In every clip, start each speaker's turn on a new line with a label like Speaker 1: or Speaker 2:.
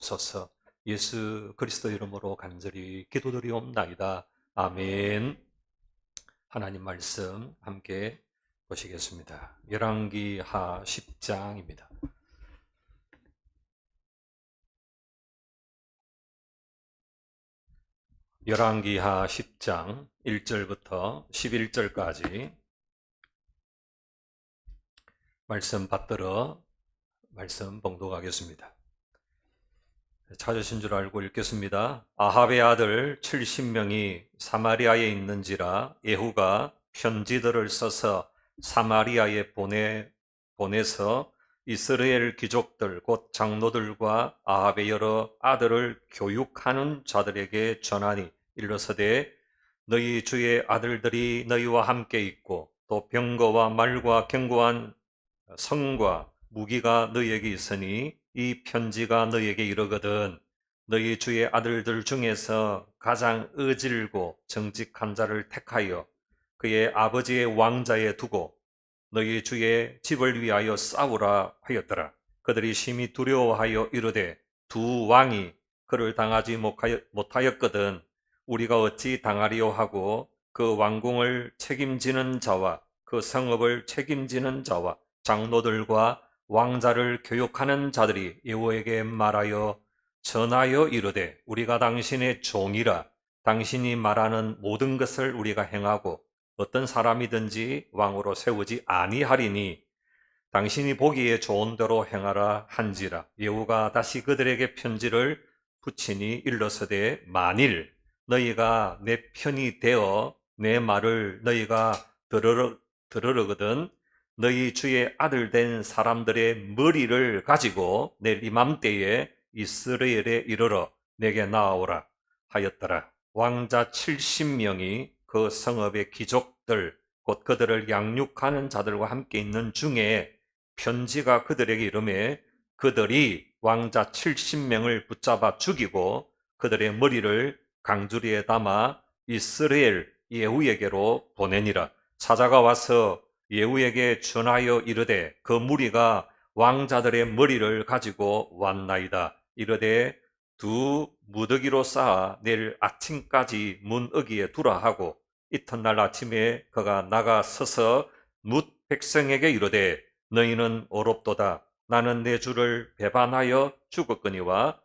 Speaker 1: 주옵소서. 예수 그리스도 이름으로 간절히 기도드리옵나이다. 아멘. 하나님 말씀 함께 보시겠습니다. 열왕기하 10장입니다. 열왕기하 10장 1절부터 11절까지 말씀 받들어 말씀 봉독하겠습니다. 찾으신 줄 알고 읽겠습니다. 아합의 아들 70명이 사마리아에 있는지라 예후가 편지들을 써서 사마리아에 보내서 이스라엘 귀족들 곧 장로들과 아합의 여러 아들을 교육하는 자들에게 전하니 일러서되 너희 주의 아들들이 너희와 함께 있고 또 병거와 말과 견고한 성과 무기가 너희에게 있으니 이 편지가 너희에게 이르거든 너희 주의 아들들 중에서 가장 의질고 정직한 자를 택하여 그의 아버지의 왕자에 두고 너희 주의 집을 위하여 싸우라 하였더라. 그들이 심히 두려워하여 이르되 두 왕이 그를 당하지 못하였거든 우리가 어찌 당하리요 하고 그 왕궁을 책임지는 자와 그 성읍을 책임지는 자와 장로들과 왕자를 교육하는 자들이 예후에게 말하여 전하여 이르되 우리가 당신의 종이라 당신이 말하는 모든 것을 우리가 행하고 어떤 사람이든지 왕으로 세우지 아니하리니 당신이 보기에 좋은 대로 행하라 한지라. 예후가 다시 그들에게 편지를 붙이니 일러서되 만일 너희가 내 편이 되어 내 말을 너희가 들으거든 너희 주의 아들 된 사람들의 머리를 가지고 내일 이맘때에 이스라엘에 이르러 내게 나아오라 하였더라. 왕자 70명이 그 성읍의 귀족들 곧 그들을 양육하는 자들과 함께 있는 중에 편지가 그들에게 이르매 그들이 왕자 70명을 붙잡아 죽이고 그들의 머리를 강주리에 담아 이스라엘 예후에게로 보내니라. 사자가 와서 예후에게 전하여 이르되 그 무리가 왕자들의 머리를 가지고 왔나이다. 이르되 두 무더기로 쌓아 내일 아침까지 문어기에 두라 하고 이튿날 아침에 그가 나가 서서 뭇 백성에게 이르되 너희는 어렵도다. 나는 내 주를 배반하여 죽었거니와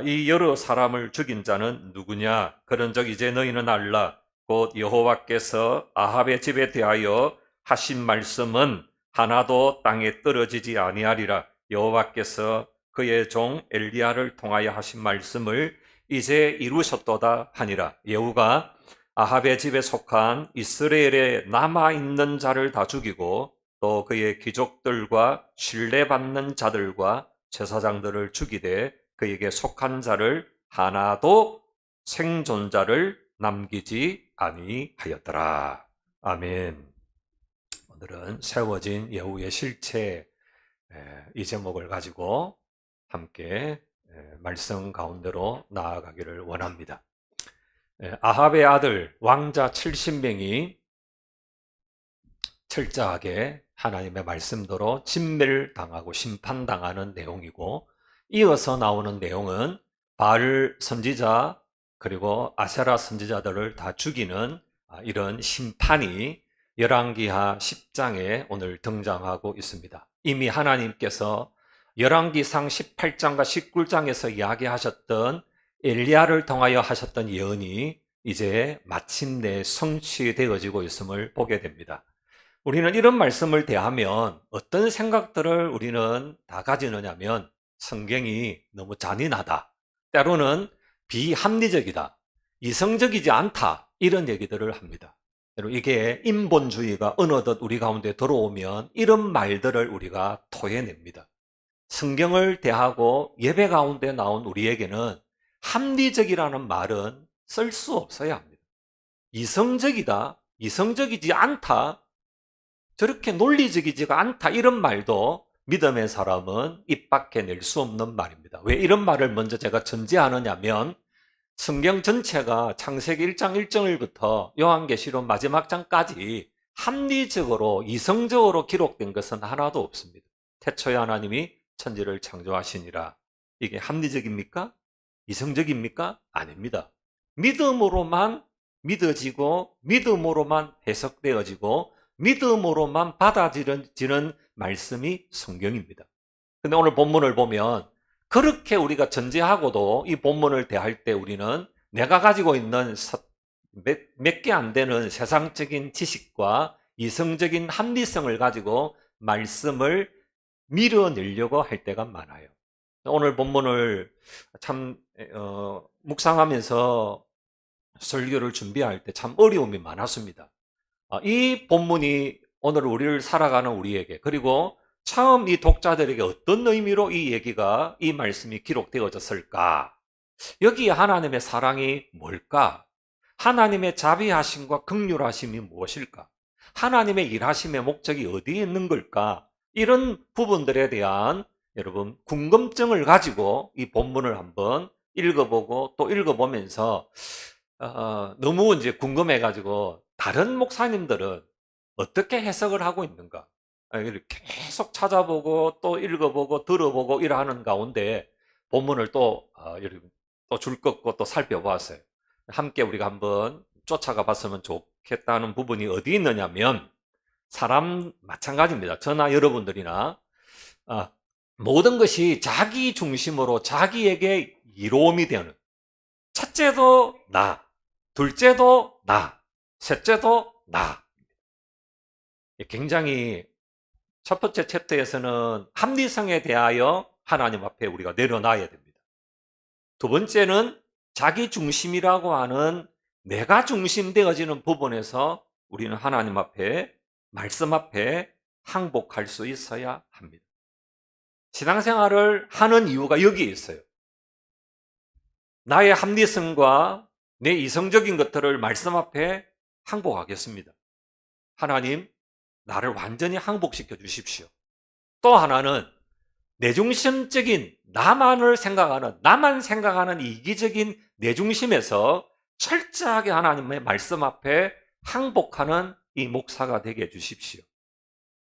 Speaker 1: 이 여러 사람을 죽인 자는 누구냐? 그런즉 이제 너희는 알라. 곧 여호와께서 아합의 집에 대하여 하신 말씀은 하나도 땅에 떨어지지 아니하리라. 여호와께서 그의 종 엘리야를 통하여 하신 말씀을 이제 이루셨도다 하니라. 예후가 아합의 집에 속한 이스라엘에 남아있는 자를 다 죽이고 또 그의 귀족들과 신뢰받는 자들과 제사장들을 죽이되 그에게 속한 자를 하나도 생존자를 남기지 아니하였더라. 아멘. 오늘은 세워진 예후의 실체 이 제목을 가지고 함께 말씀 가운데로 나아가기를 원합니다. 아합의 아들 왕자 70명이 철저하게 하나님의 말씀대로 진멸당하고 심판당하는 내용이고 이어서 나오는 내용은 바알 선지자 그리고 아세라 선지자들을 다 죽이는 이런 심판이 열왕기하 10장에 오늘 등장하고 있습니다. 이미 하나님께서 열왕기상 18장과 19장에서 이야기하셨던 엘리야를 통하여 하셨던 예언이 이제 마침내 성취되어지고 있음을 보게 됩니다. 우리는 이런 말씀을 대하면 어떤 생각들을 우리는 다 가지느냐면 성경이 너무 잔인하다. 때로는 비합리적이다. 이성적이지 않다. 이런 얘기들을 합니다. 여러분 이게 인본주의가 어느덧 우리 가운데 들어오면 이런 말들을 우리가 토해냅니다. 성경을 대하고 예배 가운데 나온 우리에게는 합리적이라는 말은 쓸 수 없어야 합니다. 이성적이다. 이성적이지 않다. 저렇게 논리적이지가 않다 이런 말도 믿음의 사람은 입 밖에 낼 수 없는 말입니다. 왜 이런 말을 먼저 제가 전제하느냐면 성경 전체가 창세기 1장 1절부터 요한계시록 마지막 장까지 합리적으로 이성적으로 기록된 것은 하나도 없습니다. 태초에 하나님이 천지를 창조하시니라. 이게 합리적입니까? 이성적입니까? 아닙니다. 믿음으로만 믿어지고 믿음으로만 해석되어지고 믿음으로만 받아들여지는 말씀이 성경입니다. 근데 오늘 본문을 보면 그렇게 우리가 전제하고도 이 본문을 대할 때 우리는 내가 가지고 있는 몇 개 안 되는 세상적인 지식과 이성적인 합리성을 가지고 말씀을 밀어내려고 할 때가 많아요. 오늘 본문을 참 묵상하면서 설교를 준비할 때 참 어려움이 많았습니다. 이 본문이 오늘 우리를 살아가는 우리에게, 그리고 처음 이 독자들에게 어떤 의미로 이 얘기가, 이 말씀이 기록되어졌을까? 여기에 하나님의 사랑이 뭘까? 하나님의 자비하심과 긍휼하심이 무엇일까? 하나님의 일하심의 목적이 어디에 있는 걸까? 이런 부분들에 대한 여러분 궁금증을 가지고 이 본문을 한번 읽어보고 또 읽어보면서 너무 이제 궁금해가지고 다른 목사님들은 어떻게 해석을 하고 있는가? 이렇게 계속 찾아보고 또 읽어보고 들어보고 이러하는 가운데 본문을 또 줄 것고 또 살펴보았어요. 함께 우리가 한번 쫓아가 봤으면 좋겠다는 부분이 어디 있느냐면, 사람 마찬가지입니다. 저나 여러분들이나 모든 것이 자기 중심으로 자기에게 이로움이 되는, 첫째도 나, 둘째도 나, 셋째도 나. 굉장히 첫 번째 챕터에서는 합리성에 대하여 하나님 앞에 우리가 내려놔야 됩니다. 두 번째는 자기 중심이라고 하는 내가 중심되어지는 부분에서 우리는 하나님 앞에, 말씀 앞에 항복할 수 있어야 합니다. 신앙생활을 하는 이유가 여기에 있어요. 나의 합리성과 내 이성적인 것들을 말씀 앞에 항복하겠습니다. 하나님, 나를 완전히 항복시켜 주십시오. 또 하나는 내중심적인 나만 생각하는 이기적인 내중심에서 철저하게 하나님의 말씀 앞에 항복하는 이 목사가 되게 해주십시오.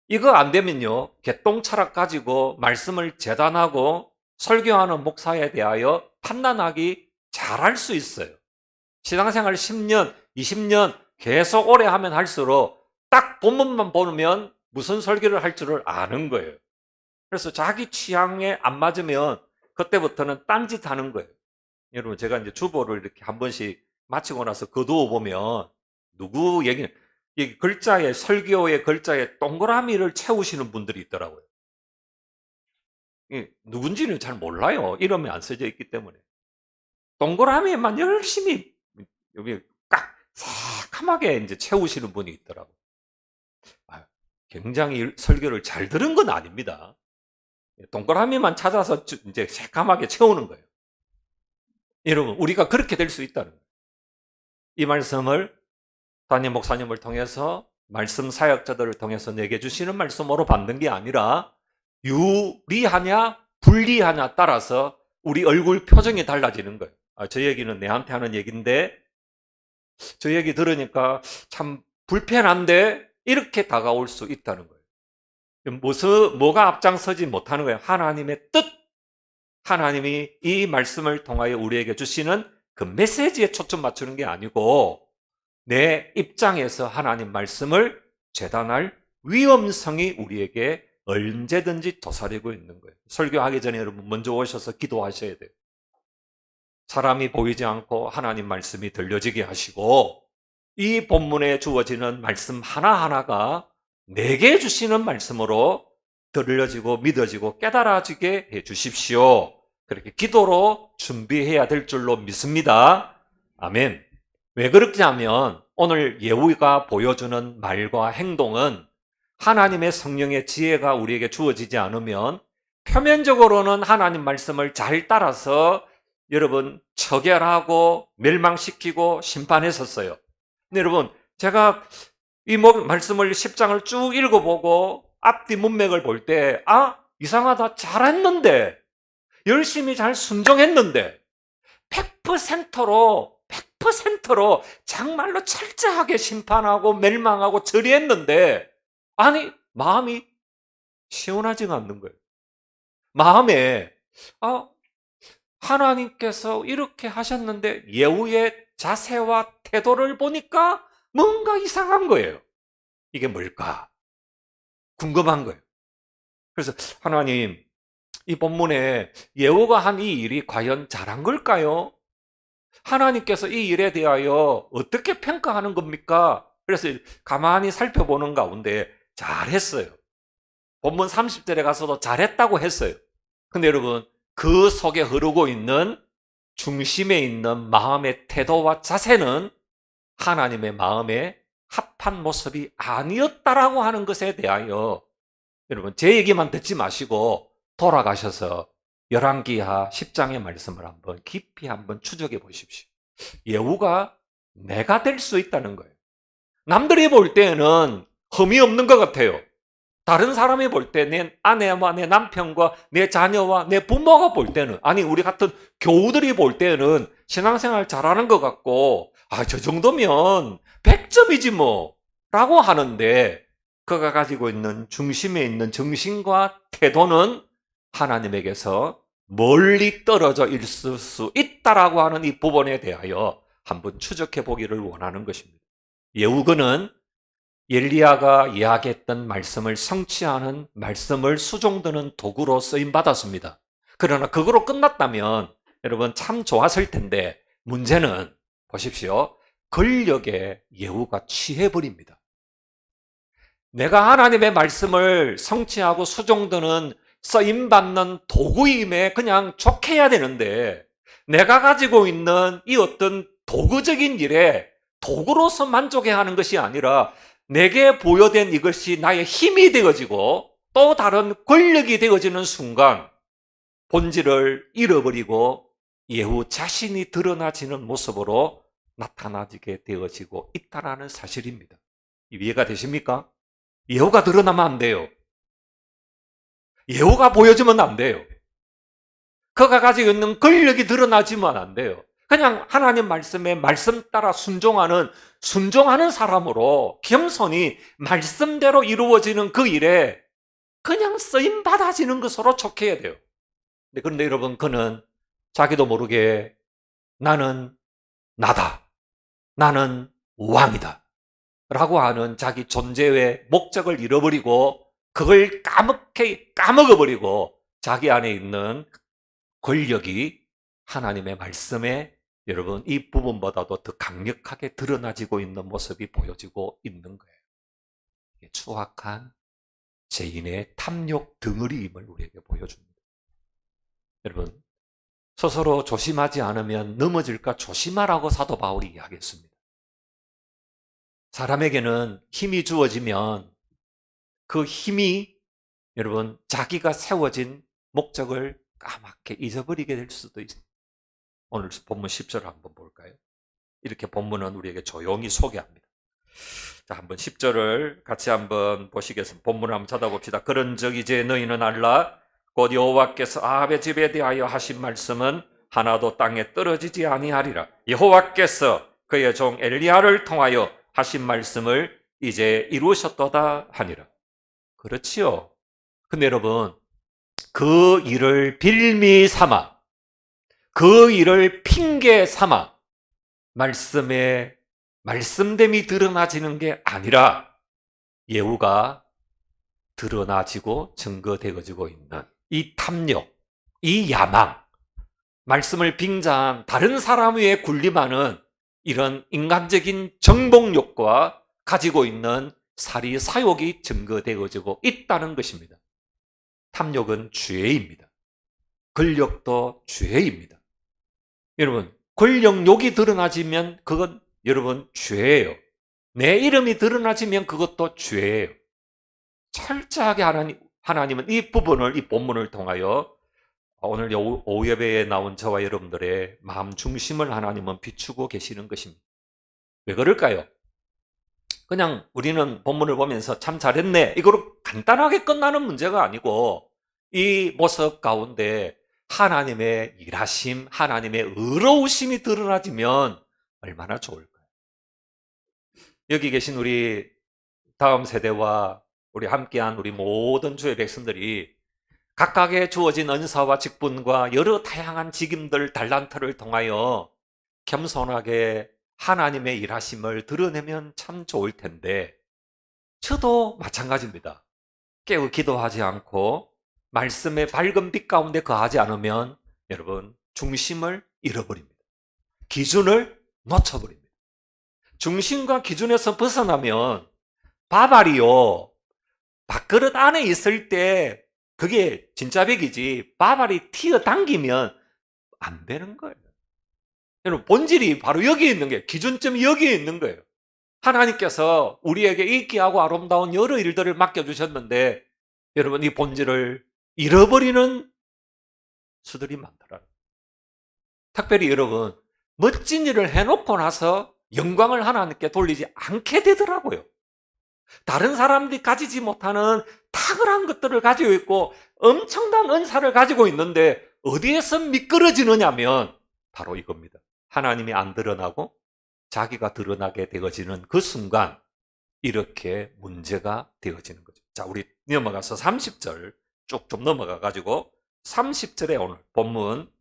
Speaker 1: 이거 안 되면요, 개똥철학 가지고 말씀을 재단하고 설교하는 목사에 대하여 판단하기 잘할 수 있어요. 신앙생활 10년, 20년 계속 오래 하면 할수록 딱 본문만 보면 무슨 설교를 할 줄을 아는 거예요. 그래서 자기 취향에 안 맞으면 그때부터는 딴짓 하는 거예요. 여러분, 제가 이제 주보를 이렇게 한 번씩 마치고 나서 거두어 보면 누구 얘기는, 이 글자에, 설교의 글자에 동그라미를 채우시는 분들이 있더라고요. 누군지는 잘 몰라요. 이름이 안 써져 있기 때문에. 동그라미에만 열심히 여기 딱 새카맣게 이제 채우시는 분이 있더라고요. 굉장히 설교를 잘 들은 건 아닙니다. 동그라미만 찾아서 이제 새까맣게 채우는 거예요. 여러분, 우리가 그렇게 될 수 있다는 거예요. 이 말씀을 담임 목사님을 통해서, 말씀 사역자들을 통해서 내게 주시는 말씀으로 받는 게 아니라 유리하냐 불리하냐 따라서 우리 얼굴 표정이 달라지는 거예요. 저 얘기는 내한테 하는 얘기인데 저 얘기 들으니까 참 불편한데, 이렇게 다가올 수 있다는 거예요. 뭐가 앞장서지 못하는 거예요? 하나님의 뜻, 하나님이 이 말씀을 통하여 우리에게 주시는 그 메시지에 초점 맞추는 게 아니고 내 입장에서 하나님 말씀을 재단할 위험성이 우리에게 언제든지 도사리고 있는 거예요. 설교하기 전에 여러분 먼저 오셔서 기도하셔야 돼요. 사람이 보이지 않고 하나님 말씀이 들려지게 하시고, 이 본문에 주어지는 말씀 하나하나가 내게 주시는 말씀으로 들려지고 믿어지고 깨달아지게 해 주십시오. 그렇게 기도로 준비해야 될 줄로 믿습니다. 아멘. 왜 그렇냐면 오늘 예후가 보여주는 말과 행동은 하나님의 성령의 지혜가 우리에게 주어지지 않으면 표면적으로는 하나님 말씀을 잘 따라서 여러분 처결하고 멸망시키고 심판했었어요. 근데 여러분, 제가 이 말씀을 10장을 쭉 읽어보고 앞뒤 문맥을 볼 때 이상하다, 잘했는데, 열심히 잘 순종했는데 100%로 정말로 철저하게 심판하고 멸망하고 처리했는데 마음이 시원하지가 않는 거예요. 마음에 하나님께서 이렇게 하셨는데 예후의 자세와 태도를 보니까 뭔가 이상한 거예요. 이게 뭘까? 궁금한 거예요. 그래서 하나님, 이 본문에 예후가 한 이 일이 과연 잘한 걸까요? 하나님께서 이 일에 대하여 어떻게 평가하는 겁니까? 그래서 가만히 살펴보는 가운데 잘했어요. 본문 30절에 가서도 잘했다고 했어요. 근데 여러분, 그 속에 흐르고 있는 중심에 있는 마음의 태도와 자세는 하나님의 마음에 합한 모습이 아니었다라고 하는 것에 대하여 여러분, 제 얘기만 듣지 마시고 돌아가셔서 열왕기하 10장의 말씀을 한번 깊이 한번 추적해 보십시오. 예후가 내가 될 수 있다는 거예요. 남들이 볼 때는 흠이 없는 것 같아요. 다른 사람이 볼 때 내 아내와 내 남편과 내 자녀와 내 부모가 볼 때는, 아니 우리 같은 교우들이 볼 때는 신앙생활 잘하는 것 같고, 저 정도면 100점이지 뭐 라고 하는데, 그가 가지고 있는 중심에 있는 정신과 태도는 하나님에게서 멀리 떨어져 있을 수 있다라고 하는 이 부분에 대하여 한번 추적해 보기를 원하는 것입니다. 예후가는 엘리야가 이야기했던 말씀을 성취하는, 말씀을 수종드는 도구로 쓰임 받았습니다. 그러나 그거로 끝났다면 여러분 참 좋았을 텐데, 문제는 보십시오. 권력에 예후가 취해버립니다. 내가 하나님의 말씀을 성취하고 수종드는, 쓰임받는 도구임에 그냥 족해야 되는데, 내가 가지고 있는 이 어떤 도구적인 일에 도구로서 만족해야 하는 것이 아니라 내게 부여된 이것이 나의 힘이 되어지고 또 다른 권력이 되어지는 순간 본질을 잃어버리고 예후 자신이 드러나지는 모습으로 나타나게 되어지고 있다는 사실입니다. 이해가 되십니까? 예후가 드러나면 안 돼요. 예후가 보여주면 안 돼요. 그가 가지고 있는 권력이 드러나지면 안 돼요. 그냥 하나님 말씀에 말씀 따라 순종하는 사람으로 겸손히 말씀대로 이루어지는 그 일에 그냥 쓰임 받아지는 것으로 촉해야 돼요. 그런데 여러분, 그는 자기도 모르게 나는 나다, 나는 왕이다 라고 하는 자기 존재의 목적을 잃어버리고 그걸 까먹어버리고 자기 안에 있는 권력이 하나님의 말씀에 여러분 이 부분보다도 더 강력하게 드러나지고 있는 모습이 보여지고 있는 거예요. 이게 추악한 죄인의 탐욕 덩어리임을 우리에게 보여줍니다. 여러분, 스스로 조심하지 않으면 넘어질까 조심하라고 사도 바울이 이야기했습니다. 사람에게는 힘이 주어지면 그 힘이 여러분 자기가 세워진 목적을 까맣게 잊어버리게 될 수도 있습니다. 오늘 본문 10절을 한번 볼까요? 이렇게 본문은 우리에게 조용히 소개합니다. 자, 한번 10절을 같이 한번 보시겠습니다. 본문을 한번 찾아봅시다. 그런즉 이제 너희는 알라 곧 여호와께서 아합의 집에 대하여 하신 말씀은 하나도 땅에 떨어지지 아니하리라. 여호와께서 그의 종 엘리야를 통하여 하신 말씀을 이제 이루셨도다 하니라. 그렇지요. 근데 여러분, 그 일을 빌미 삼아, 그 일을 핑계 삼아 말씀됨이 드러나지는 게 아니라 예후가 드러나지고 증거되어지고 있는 이 탐욕, 이 야망, 말씀을 빙자한 다른 사람 위에 군림하는 이런 인간적인 정복욕과 가지고 있는 사리 사욕이 증거되어지고 있다는 것입니다. 탐욕은 죄입니다. 권력도 죄입니다. 여러분, 권력욕이 드러나지면 그건 여러분 죄예요. 내 이름이 드러나지면 그것도 죄예요. 철저하게 하나님은 이 부분을, 이 본문을 통하여 오늘 오후 예배에 나온 저와 여러분들의 마음 중심을 하나님은 비추고 계시는 것입니다. 왜 그럴까요? 그냥 우리는 본문을 보면서 참 잘했네, 이거로 간단하게 끝나는 문제가 아니고 이 모습 가운데 하나님의 일하심, 하나님의 의로우심이 드러나지면 얼마나 좋을까요? 여기 계신 우리 다음 세대와 우리 함께한 우리 모든 주의 백성들이 각각의 주어진 은사와 직분과 여러 다양한 직임들, 달란트를 통하여 겸손하게 하나님의 일하심을 드러내면 참 좋을 텐데, 저도 마찬가지입니다. 깨어 기도하지 않고 말씀의 밝은 빛 가운데 거하지 않으면 여러분 중심을 잃어버립니다. 기준을 놓쳐버립니다. 중심과 기준에서 벗어나면 밥알이요, 밥그릇 안에 있을 때 그게 진짜 백이지, 밥알이 튀어당기면 안 되는 거예요. 여러분, 본질이 바로 여기에 있는 거예요. 기준점이 여기에 있는 거예요. 하나님께서 우리에게 인기하고 아름다운 여러 일들을 맡겨주셨는데, 여러분, 이 본질을 잃어버리는 수들이 많더라고요. 특별히 여러분, 멋진 일을 해놓고 나서 영광을 하나님께 돌리지 않게 되더라고요. 다른 사람들이 가지지 못하는 탁월한 것들을 가지고 있고 엄청난 은사를 가지고 있는데 어디에서 미끄러지느냐면 바로 이겁니다. 하나님이 안 드러나고 자기가 드러나게 되어지는 그 순간 이렇게 문제가 되어지는 거죠. 자, 우리 넘어가서 30절 쭉 좀 넘어가 가지고 30절에 오늘 본문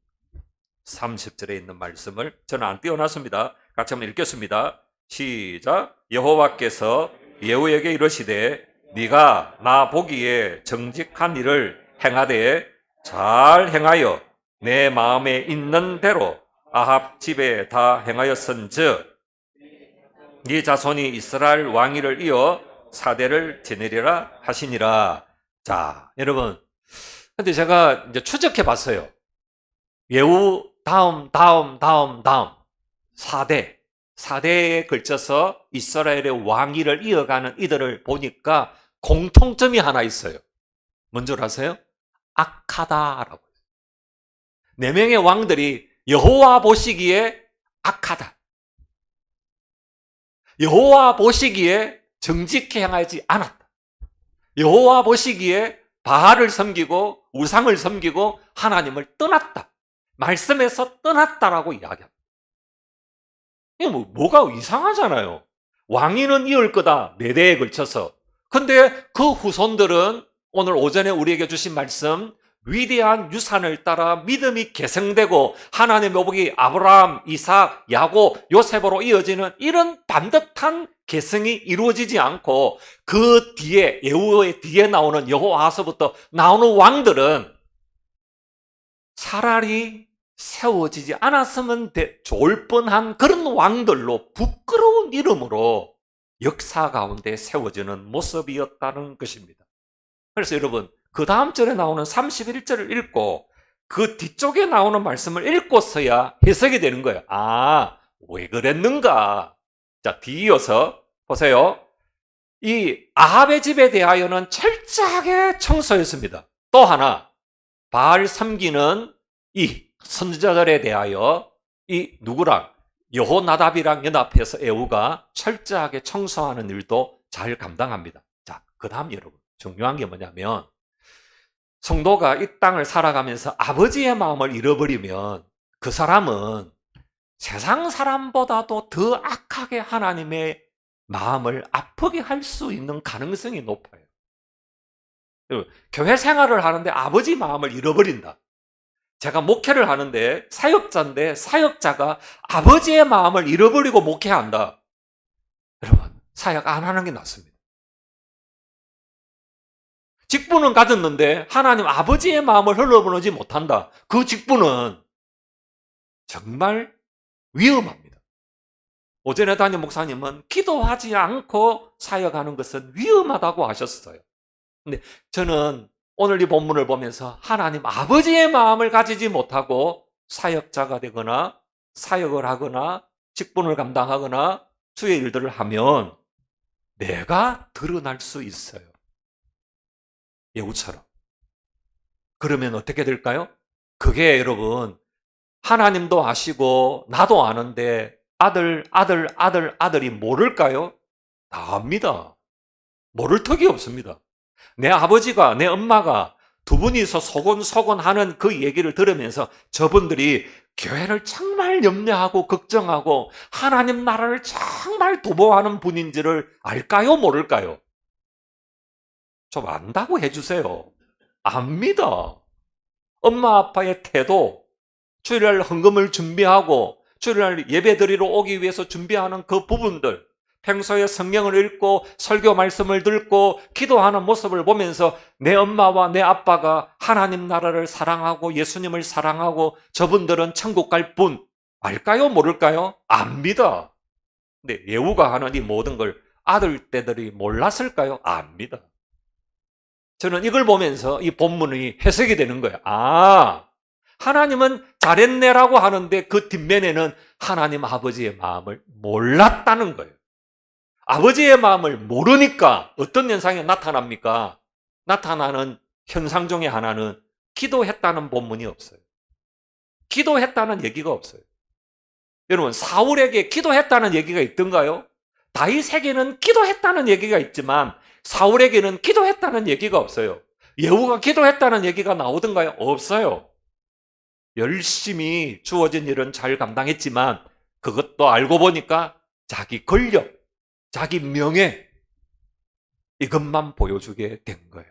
Speaker 1: 30절에 있는 말씀을 저는 안 띄워놨습니다. 같이 한번 읽겠습니다. 시작. 여호와께서 예후에게 이르시되 네가 나 보기에 정직한 일을 행하되 잘 행하여 내 마음에 있는 대로 아합 집에 다 행하였은즉 네 자손이 이스라엘 왕위를 이어 사대를 지내리라 하시니라. 자, 여러분, 근데 제가 이제 추적해 봤어요. 예후 다음 4대에 걸쳐서 이스라엘의 왕위를 이어가는 이들을 보니까 공통점이 하나 있어요. 뭔지 아세요? 악하다라고. 4명의 왕들이 여호와 보시기에 악하다. 여호와 보시기에 정직히 행하지 않았다. 여호와 보시기에 바알을 섬기고 우상을 섬기고 하나님을 떠났다. 말씀에서 떠났다라고 이야기합니다. 이게 뭐가 이상하잖아요. 왕위는 이을 거다. 4대에 걸쳐서. 근데 그 후손들은 오늘 오전에 우리에게 주신 말씀, 위대한 유산을 따라 믿음이 계승되고 하나님의 묘복이 아브라함, 이삭, 야곱, 요셉으로 이어지는 이런 반듯한 계승이 이루어지지 않고 그 뒤에, 예후의 뒤에 나오는 여호아하스부터 나오는 왕들은 차라리 세워지지 않았으면 좋을 뻔한 그런 왕들로 부끄러운 이름으로 역사 가운데 세워지는 모습이었다는 것입니다. 그래서 여러분, 그 다음 절에 나오는 31절을 읽고 그 뒤쪽에 나오는 말씀을 읽고서야 해석이 되는 거예요. 아, 왜 그랬는가? 자, 뒤이어서 보세요. 이 아합의 집에 대하여는 철저하게 청소했습니다. 또 하나, 바알 섬기는 이 선지자들에 대하여 이 누구랑 여호나답이랑 연합해서 예후가 철저하게 청소하는 일도 잘 감당합니다. 자, 그 다음 여러분, 중요한 게 뭐냐면 성도가 이 땅을 살아가면서 아버지의 마음을 잃어버리면 그 사람은 세상 사람보다도 더 악하게 하나님의 마음을 아프게 할 수 있는 가능성이 높아요. 교회 생활을 하는데 아버지 마음을 잃어버린다. 제가 목회를 하는데 사역자인데 사역자가 아버지의 마음을 잃어버리고 목회한다. 여러분, 사역 안 하는 게 낫습니다. 직분은 가졌는데 하나님 아버지의 마음을 흘러보내지 못한다. 그 직분은 정말 위험합니다. 오전에 담임 목사님은 기도하지 않고 사역하는 것은 위험하다고 하셨어요. 근데 저는 오늘 이 본문을 보면서 하나님 아버지의 마음을 가지지 못하고 사역자가 되거나 사역을 하거나 직분을 감당하거나 주의 일들을 하면 내가 드러날 수 있어요. 예후처럼. 그러면 어떻게 될까요? 그게 여러분, 하나님도 아시고 나도 아는데 아들이 모를까요? 다 압니다. 모를 턱이 없습니다. 내 아버지가, 내 엄마가 두 분이서 소곤소곤하는 그 얘기를 들으면서 저분들이 교회를 정말 염려하고 걱정하고 하나님 나라를 정말 도모하는 분인지를 알까요? 모를까요? 좀 안다고 해주세요. 압니다. 엄마 아빠의 태도, 주일날 헌금을 준비하고 주일날 예배드리러 오기 위해서 준비하는 그 부분들, 평소에 성경을 읽고 설교 말씀을 듣고 기도하는 모습을 보면서 내 엄마와 내 아빠가 하나님 나라를 사랑하고 예수님을 사랑하고 저분들은 천국 갈 분 알까요? 모를까요? 압니다. 근데 예후가 하는 이 모든 걸 아들떼들이 몰랐을까요? 압니다. 저는 이걸 보면서 이 본문이 해석이 되는 거예요. 하나님은 잘했네라고 하는데 그 뒷면에는 하나님 아버지의 마음을 몰랐다는 거예요. 아버지의 마음을 모르니까 어떤 현상이 나타납니까? 나타나는 현상 중에 하나는 기도했다는 본문이 없어요. 기도했다는 얘기가 없어요. 여러분, 사울에게 기도했다는 얘기가 있던가요? 다윗에게는 기도했다는 얘기가 있지만 사울에게는 기도했다는 얘기가 없어요. 예후가 기도했다는 얘기가 나오던가요? 없어요. 열심히 주어진 일은 잘 감당했지만 그것도 알고 보니까 자기 권력, 자기 명예, 이것만 보여주게 된 거예요.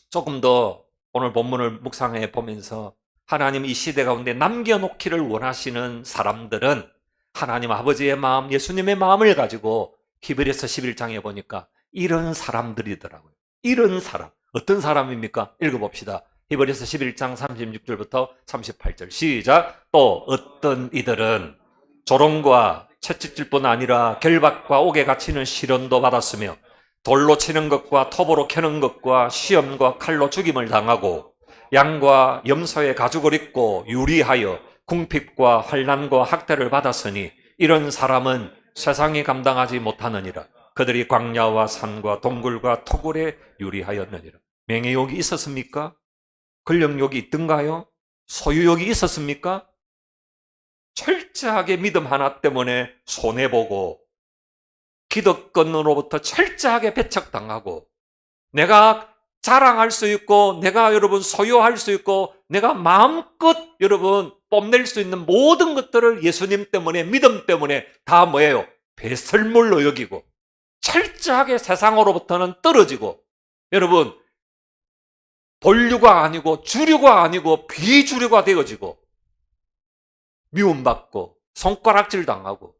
Speaker 1: 조금 더 오늘 본문을 묵상해 보면서 하나님 이 시대 가운데 남겨놓기를 원하시는 사람들은 하나님 아버지의 마음, 예수님의 마음을 가지고 히브리서 11장에 보니까 이런 사람들이더라고요. 이런 사람. 어떤 사람입니까? 읽어봅시다. 히브리서 11장 36절부터 38절 시작. 또 어떤 이들은 조롱과 채찍질뿐 아니라 결박과 옥에 갇히는 시련도 받았으며 돌로 치는 것과 톱으로 캐는 것과 시험과 칼로 죽임을 당하고 양과 염소의 가죽을 입고 유리하여 궁핍과 환난과 학대를 받았으니 이런 사람은 세상이 감당하지 못하느니라. 그들이 광야와 산과 동굴과 토굴에 유리하였느니라. 명예욕이 있었습니까? 권력욕이 있던가요? 소유욕이 있었습니까? 철저하게 믿음 하나 때문에 손해보고 기득권으로부터 철저하게 배척당하고 내가 자랑할 수 있고 내가 여러분 소유할 수 있고 내가 마음껏 여러분 뽐낼 수 있는 모든 것들을 예수님 때문에 믿음 때문에 다 뭐예요? 배설물로 여기고 철저하게 세상으로부터는 떨어지고 여러분 본류가 아니고 주류가 아니고 비주류가 되어지고 미움받고 손가락질 당하고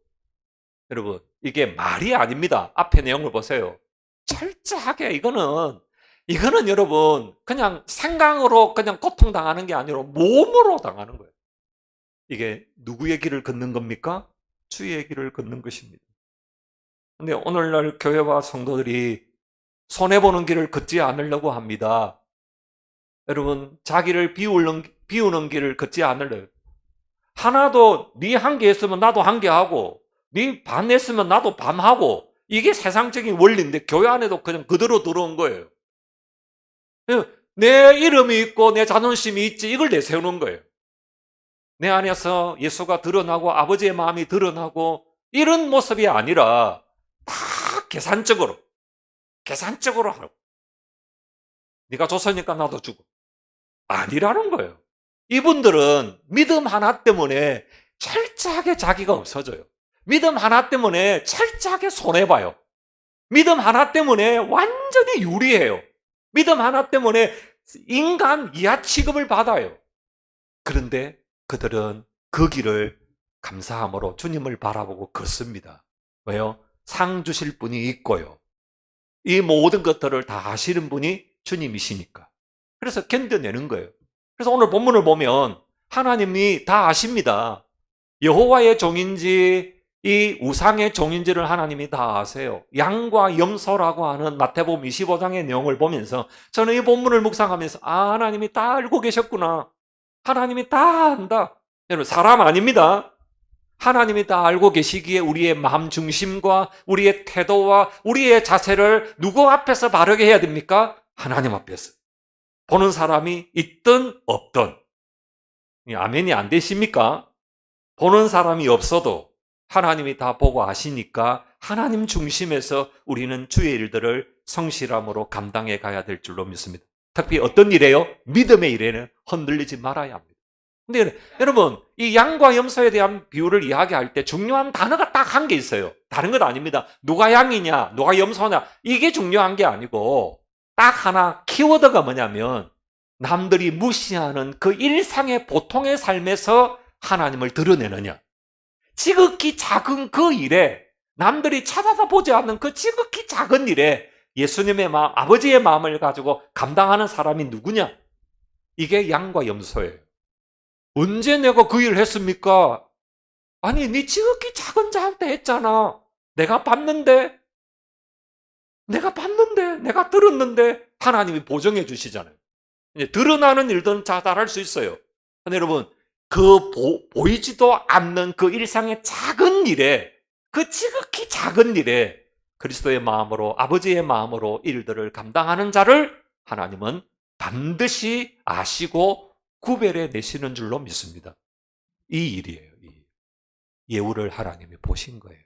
Speaker 1: 여러분 이게 말이 아닙니다. 앞에 내용을 보세요. 철저하게 이거는 여러분 그냥 생각으로 그냥 고통당하는 게 아니라 몸으로 당하는 거예요. 이게 누구의 길을 걷는 겁니까? 주의 길을 걷는 것입니다. 근데 오늘날 교회와 성도들이 손해보는 길을 걷지 않으려고 합니다. 여러분 자기를 비우는 길을 걷지 않으려고. 하나도 네 한 개 했으면 나도 한 개 하고 네 반 했으면 나도 반 하고 이게 세상적인 원리인데 교회 안에도 그냥 그대로 들어온 거예요. 내 이름이 있고 내 자존심이 있지 이걸 내세우는 거예요. 내 안에서 예수가 드러나고 아버지의 마음이 드러나고 이런 모습이 아니라 다 계산적으로 하라고. 네가 줬으니까 나도 주고 아니라는 거예요. 이분들은 믿음 하나 때문에 철저하게 자기가 없어져요. 믿음 하나 때문에 철저하게 손해봐요. 믿음 하나 때문에 완전히 유리해요. 믿음 하나 때문에 인간 이하 취급을 받아요. 그런데 그들은 그 길을 감사함으로 주님을 바라보고 걷습니다. 왜요? 상 주실 분이 있고요. 이 모든 것들을 다 아시는 분이 주님이시니까. 그래서 견뎌내는 거예요. 그래서 오늘 본문을 보면 하나님이 다 아십니다. 여호와의 종인지 이 우상의 종인지를 하나님이 다 아세요. 양과 염소라고 하는 마태복음 25장의 내용을 보면서 저는 이 본문을 묵상하면서 하나님이 다 알고 계셨구나. 하나님이 다 안다. 여러분 사람 아닙니다. 하나님이 다 알고 계시기에 우리의 마음 중심과 우리의 태도와 우리의 자세를 누구 앞에서 바르게 해야 됩니까? 하나님 앞에서. 보는 사람이 있든 없든. 아멘이 안 되십니까? 보는 사람이 없어도 하나님이 다 보고 아시니까 하나님 중심에서 우리는 주의 일들을 성실함으로 감당해 가야 될 줄로 믿습니다. 특히 어떤 일이에요? 믿음의 일에는 흔들리지 말아야 합니다. 근데 여러분 이 양과 염소에 대한 비유를 이야기할 때 중요한 단어가 딱 한 개 있어요. 다른 건 아닙니다. 누가 양이냐 누가 염소냐 이게 중요한 게 아니고 딱 하나 키워드가 뭐냐면 남들이 무시하는 그 일상의 보통의 삶에서 하나님을 드러내느냐. 지극히 작은 그 일에, 남들이 찾아서 보지 않는 그 지극히 작은 일에 예수님의 마음, 아버지의 마음을 가지고 감당하는 사람이 누구냐? 이게 양과 염소예요. 언제 내가 그 일을 했습니까? 아니, 네 지극히 작은 자한테 했잖아. 내가 봤는데, 내가 들었는데 하나님이 보정해 주시잖아요. 드러나는 일들은 자잘할 수 있어요. 근데 여러분, 그 보이지도 않는 그 일상의 작은 일에, 그 지극히 작은 일에 그리스도의 마음으로, 아버지의 마음으로 일들을 감당하는 자를 하나님은 반드시 아시고 구별해 내시는 줄로 믿습니다. 이 일이에요. 이 예우를 하나님이 보신 거예요.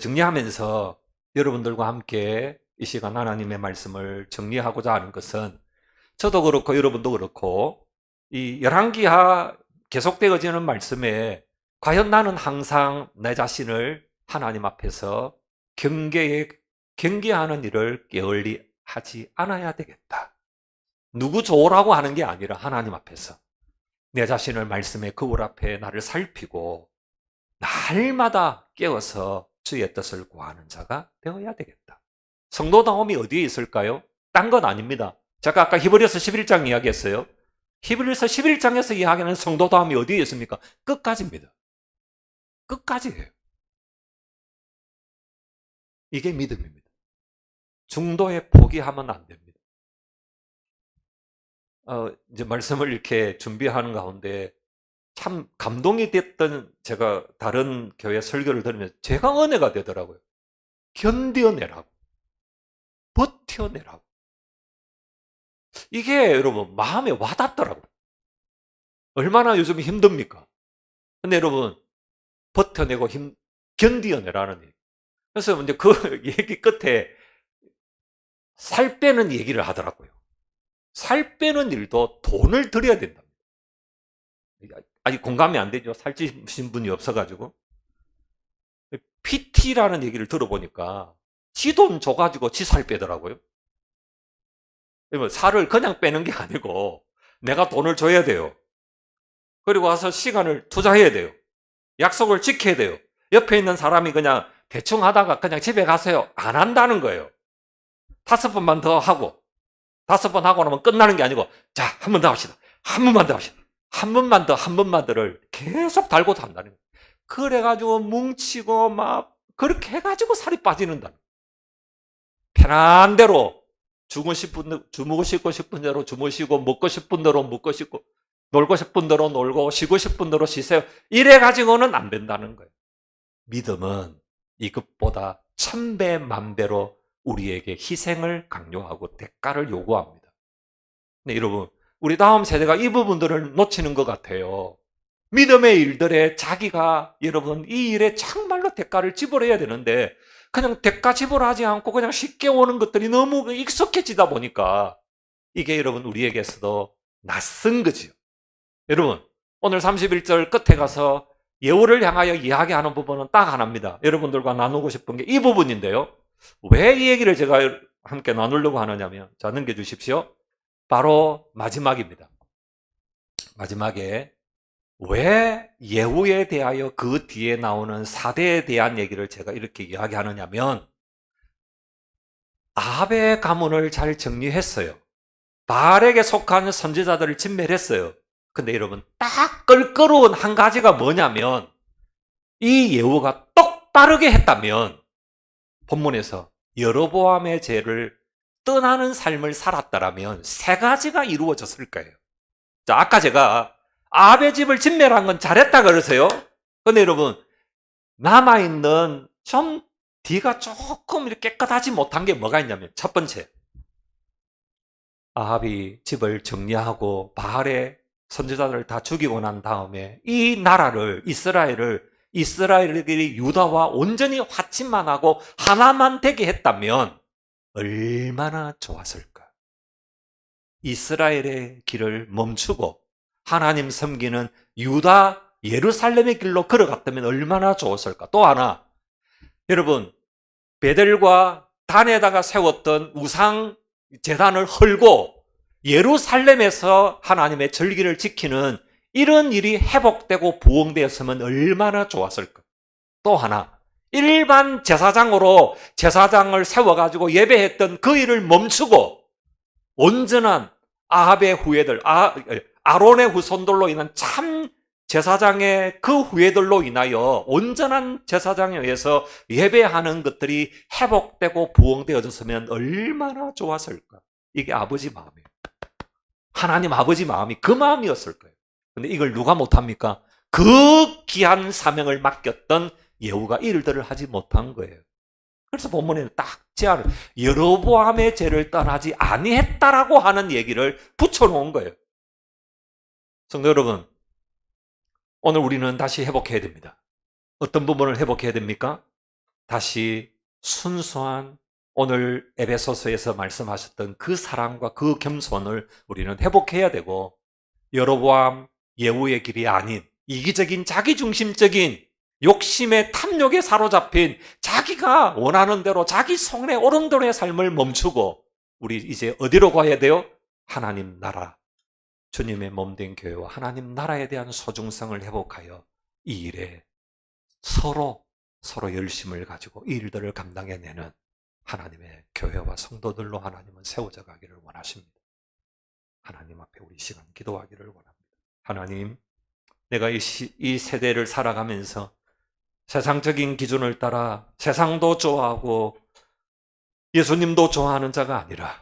Speaker 1: 정리하면서 여러분들과 함께 이 시간 하나님의 말씀을 정리하고자 하는 것은, 저도 그렇고 여러분도 그렇고 이 열왕기하 계속되어지는 말씀에 과연 나는 항상 내 자신을 하나님 앞에서 경계하는 일을 게을리 하지 않아야 되겠다. 누구 좋으라고 하는 게 아니라 하나님 앞에서 내 자신을 말씀의 거울 앞에 나를 살피고 날마다 깨어서 주의 뜻을 구하는 자가 되어야 되겠다. 성도다움이 어디에 있을까요? 딴 건 아닙니다. 제가 아까 히브리서 11장 이야기했어요. 히브리서 11장에서 이야기하는 성도다움이 어디에 있습니까? 끝까지입니다. 끝까지예요. 이게 믿음입니다. 중도에 포기하면 안 됩니다. 이제 말씀을 이렇게 준비하는 가운데 참 감동이 됐던, 제가 다른 교회 설교를 들으면서 제가 은혜가 되더라고요. 견뎌내라고, 버텨내라고. 이게 여러분 마음에 와닿더라고요. 얼마나 요즘 힘듭니까? 근데 여러분, 버텨내고 견뎌내라는 얘기. 그래서 이제 그 얘기 끝에 살 빼는 얘기를 하더라고요. 살 빼는 일도 돈을 들여야 된답니다. 아직 공감이 안 되죠. 살찌신 분이 없어가지고. PT라는 얘기를 들어보니까 지 돈 줘가지고 지 살 빼더라고요. 살을 그냥 빼는 게 아니고 내가 돈을 줘야 돼요. 그리고 와서 시간을 투자해야 돼요. 약속을 지켜야 돼요. 옆에 있는 사람이 그냥 대충 하다가 그냥 집에 가세요, 안 한다는 거예요. 5번만 더 하고, 5번 하고 나면 끝나는 게 아니고, 자, 한 번 더 합시다. 한 번만 더 합시다. 한 번만 더를 계속 달고 한다는 거예요. 그래가지고 뭉치고 막 그렇게 해가지고 살이 빠지는다. 편한 대로 주무고 싶은 대로 주무시고, 먹고 싶은 대로 먹고 싶고, 놀고 싶은 대로 놀고, 쉬고 싶은 대로 쉬세요. 이래가지고는 안 된다는 거예요. 믿음은 이것보다 1000배, 10,000배로 우리에게 희생을 강요하고 대가를 요구합니다. 근데 여러분, 우리 다음 세대가 이 부분들을 놓치는 것 같아요. 믿음의 일들에 자기가, 여러분, 이 일에 정말로 대가를 지불해야 되는데 그냥 대가 지불하지 않고 그냥 쉽게 오는 것들이 너무 익숙해지다 보니까 이게 여러분 우리에게서도 낯선 거지요. 여러분, 오늘 31절 끝에 가서 예우를 향하여 이야기하는 부분은 딱 하나입니다. 여러분들과 나누고 싶은 게 이 부분인데요. 왜 이 얘기를 제가 함께 나누려고 하느냐면, 자, 넘겨주십시오. 바로 마지막입니다. 마지막에 왜 예후에 대하여 그 뒤에 나오는 사대에 대한 얘기를 제가 이렇게 이야기하느냐면, 아합의 가문을 잘 정리했어요. 바알에게 속한 선지자들을 진멸했어요. 근데 여러분, 딱 껄끄러운 한 가지가 뭐냐면, 이 예후가 똑바르게 했다면 본문에서 여로보암의 죄를 떠나는 삶을 살았다라면 3가지가 이루어졌을 거예요. 자, 아까 제가 아합의 집을 진멸한 건 잘했다 그러세요. 근데 여러분, 남아있는 좀 뒤가 조금 이렇게 깨끗하지 못한 게 뭐가 있냐면, 첫 번째, 아합이 집을 정리하고 바알의 선지자들을 다 죽이고 난 다음에 이 나라를, 이스라엘들이 유다와 온전히 화친만 하고 하나만 되게 했다면 얼마나 좋았을까. 이스라엘의 길을 멈추고 하나님 섬기는 유다, 예루살렘의 길로 걸어갔다면 얼마나 좋았을까. 또 하나, 여러분, 베델과 단에다가 세웠던 우상 제단을 헐고 예루살렘에서 하나님의 절기를 지키는 이런 일이 회복되고 부흥되었으면 얼마나 좋았을까. 또 하나, 일반 제사장으로 제사장을 세워가지고 예배했던 그 일을 멈추고 온전한 아합의 후예들, 아론의 후손들로 인한 참 제사장의 그 후예들로 인하여 온전한 제사장에 의해서 예배하는 것들이 회복되고 부흥되어졌으면 얼마나 좋았을까. 이게 아버지 마음이에요. 하나님 아버지 마음이 그 마음이었을 거예요. 근데 이걸 누가 못합니까? 그 귀한 사명을 맡겼던 예후가 일들을 하지 못한 거예요. 그래서 본문에는 딱 제안을, 여로보암의 죄를 떠나지 아니했다라고 하는 얘기를 붙여놓은 거예요. 성도 여러분, 오늘 우리는 다시 회복해야 됩니다. 어떤 부분을 회복해야 됩니까? 다시 순수한 오늘 에베소서에서 말씀하셨던 그 사랑과 그 겸손을 우리는 회복해야 되고, 여로보암 예후의 길이 아닌 이기적인 자기중심적인 욕심의 탐욕에 사로잡힌 자기가 원하는 대로 자기 손에 오른 대로의 삶을 멈추고 우리 이제 어디로 가야 돼요? 하나님 나라, 주님의 몸된 교회와 하나님 나라에 대한 소중성을 회복하여 이 일에 서로 열심을 가지고 이 일들을 감당해내는 하나님의 교회와 성도들로 하나님은 세워져 가기를 원하십니다. 하나님 앞에 우리 시간 기도하기를 원합니다. 하나님, 내가 이 세대를 살아가면서 세상적인 기준을 따라 세상도 좋아하고 예수님도 좋아하는 자가 아니라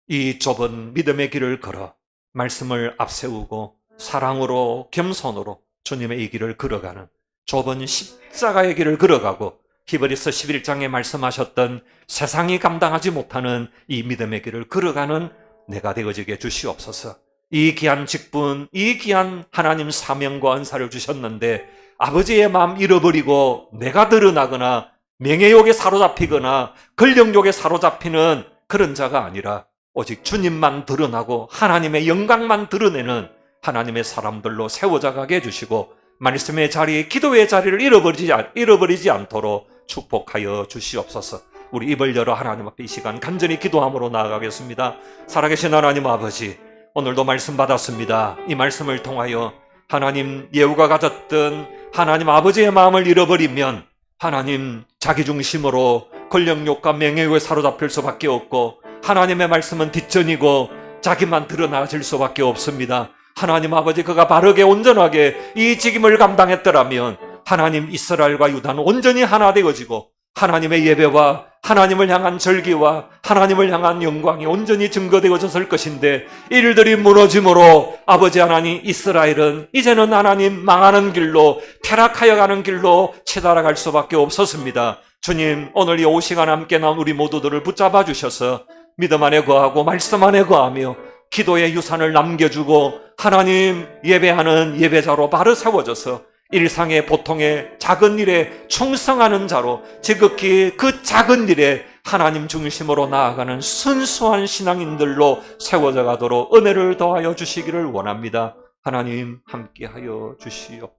Speaker 1: 이 좁은 믿음의 길을 걸어 말씀을 앞세우고 사랑으로 겸손으로 주님의 이 길을 걸어가는 좁은 십자가의 길을 걸어가고 히브리서 11장에 말씀하셨던 세상이 감당하지 못하는 이 믿음의 길을 걸어가는 내가 되어지게 주시옵소서. 이 귀한 직분, 이 귀한 하나님 사명과 은사를 주셨는데 아버지의 마음 잃어버리고 내가 드러나거나 명예욕에 사로잡히거나 권력욕에 사로잡히는 그런 자가 아니라 오직 주님만 드러나고 하나님의 영광만 드러내는 하나님의 사람들로 세워져 가게 해주시고 말씀의 자리, 기도의 자리를 잃어버리지 않도록 축복하여 주시옵소서. 우리 입을 열어 하나님 앞에 이 시간 간절히 기도함으로 나아가겠습니다. 살아계신 하나님 아버지, 오늘도 말씀 받았습니다. 이 말씀을 통하여 하나님 예후가 가졌던 하나님 아버지의 마음을 잃어버리면 하나님 자기중심으로 권력욕과 명예욕에 사로잡힐 수밖에 없고 하나님의 말씀은 뒷전이고 자기만 드러나질 수밖에 없습니다. 하나님 아버지, 그가 바르게 온전하게 이 직임을 감당했더라면 하나님 이스라엘과 유다는 온전히 하나 되어지고 하나님의 예배와 하나님을 향한 절기와 하나님을 향한 영광이 온전히 증거되어졌을 것인데 일들이 무너짐으로 아버지 하나님, 이스라엘은 이제는 하나님 망하는 길로 타락하여 가는 길로 치달아갈 수밖에 없었습니다. 주님, 오늘 이 시간 함께 나온 우리 모두들을 붙잡아 주셔서 믿음 안에 거하고 말씀 안에 거하며 기도의 유산을 남겨주고 하나님 예배하는 예배자로 바로 세워져서 일상의 보통의 작은 일에 충성하는 자로 지극히 그 작은 일에 하나님 중심으로 나아가는 순수한 신앙인들로 세워져 가도록 은혜를 더하여 주시기를 원합니다. 하나님 함께하여 주시옵소서.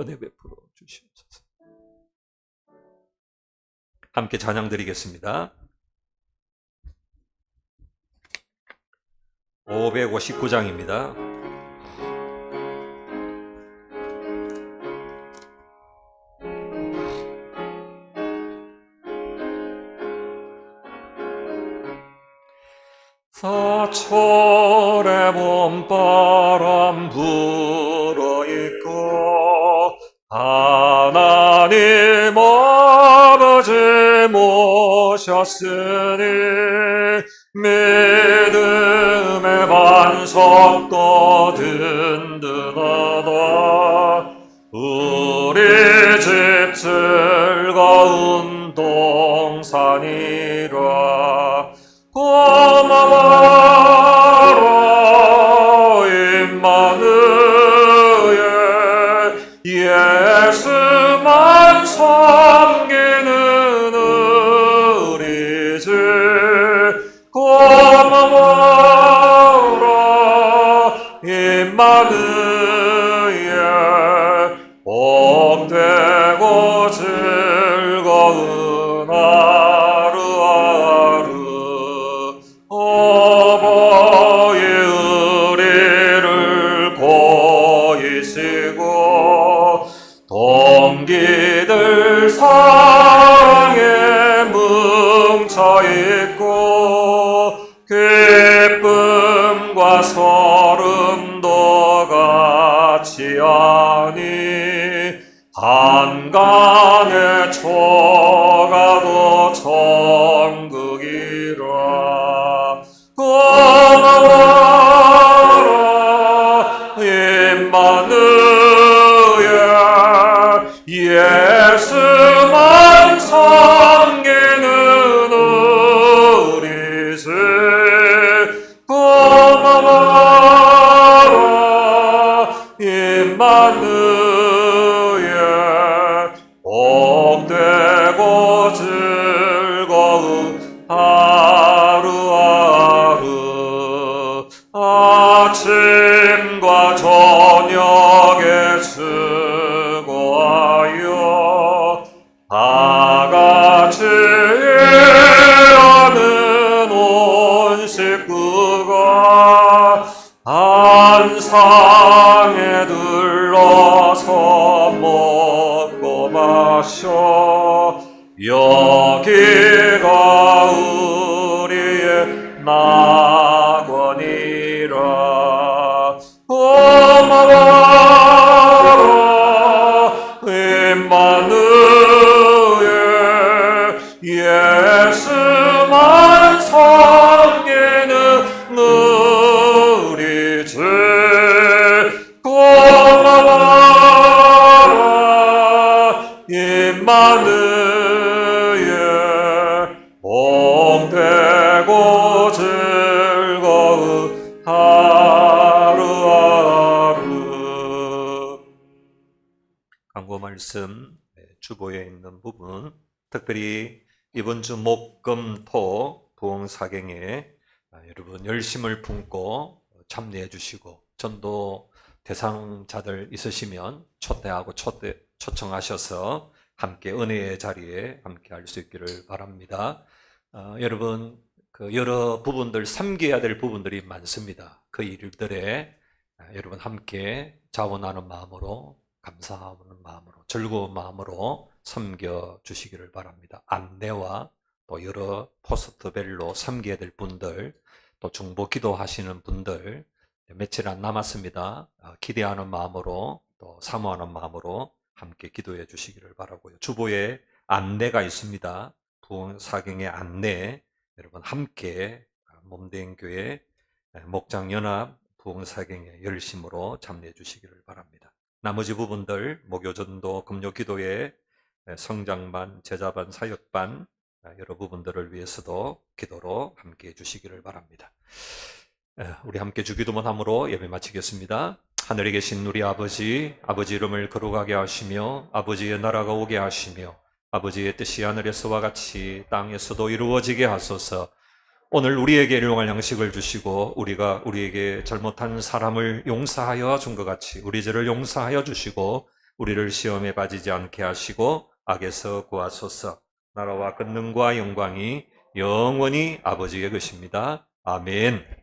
Speaker 1: 은혜 베풀어 주시옵소서. 함께 찬양 드리겠습니다. 559장입니다. 사철의 봄바람 불어있고 하나님 아버지 모셨으니 믿음의 반석도 든든하다. 우리 집 즐거운 동산이라. 고마워라 임마누엘, 예수만 섬기는 우리 집. 고마워라 임마누엘, 복되고 즐거운 하루하루 지키시고 동기들 사랑에 뭉쳐있고 기쁨과 서름도 같이 하니 한간에 초가도 천국이라. 고마워라 임마누엘 예수만 섬기는 우리 주. 고마워라 임마누엘 복되고 즐거운 하루하루 아침과 저녁에 수고하여 다같이 일하는 온 식구가 한 상에 둘러서 먹고 마셔 여기가 우리의 낙원이라. 고마워라 임마누엘 예수만 섬기는 우리 주. 고마워라 임마누엘 복되고 즐거운 하루하루. 광고 말씀 주보에 있는 부분, 특별히 이번 주 목, 금, 토 부흥사경에 여러분 열심을 품고 참여해 주시고 전도 대상자들 있으시면 초대하고 초청하셔서 함께 은혜의 자리에 함께 할 수 있기를 바랍니다. 여러분 그 여러 부분들 섬겨야 될 부분들이 많습니다. 그 일들에 여러분 함께 자원하는 마음으로, 감사하는 마음으로, 즐거운 마음으로 섬겨 주시기를 바랍니다. 안내와 또 여러 포스트별로 섬겨야 될 분들, 또 중보 기도하시는 분들 며칠 안 남았습니다. 기대하는 마음으로 또 사모하는 마음으로 함께 기도해 주시기를 바라고요. 주보에 안내가 있습니다. 부흥사경의 안내, 여러분 함께 몸된 교회 목장연합 부흥사경의 열심으로 참여해 주시기를 바랍니다. 나머지 부분들 목요전도, 금요기도회, 성장반, 제자반, 사역반 여러 부분들을 위해서도 기도로 함께 해 주시기를 바랍니다. 우리 함께 주기도문 함으로 예배 마치겠습니다. 하늘에 계신 우리 아버지, 아버지 이름을 거룩하게 하시며 아버지의 나라가 오게 하시며 아버지의 뜻이 하늘에서와 같이 땅에서도 이루어지게 하소서. 오늘 우리에게 일용할 양식을 주시고 우리가 우리에게 잘못한 사람을 용서하여 준 것 같이 우리 죄를 용서하여 주시고 우리를 시험에 빠지지 않게 하시고 악에서 구하소서. 나라와 권능과 영광이 영원히 아버지의 것입니다. 아멘.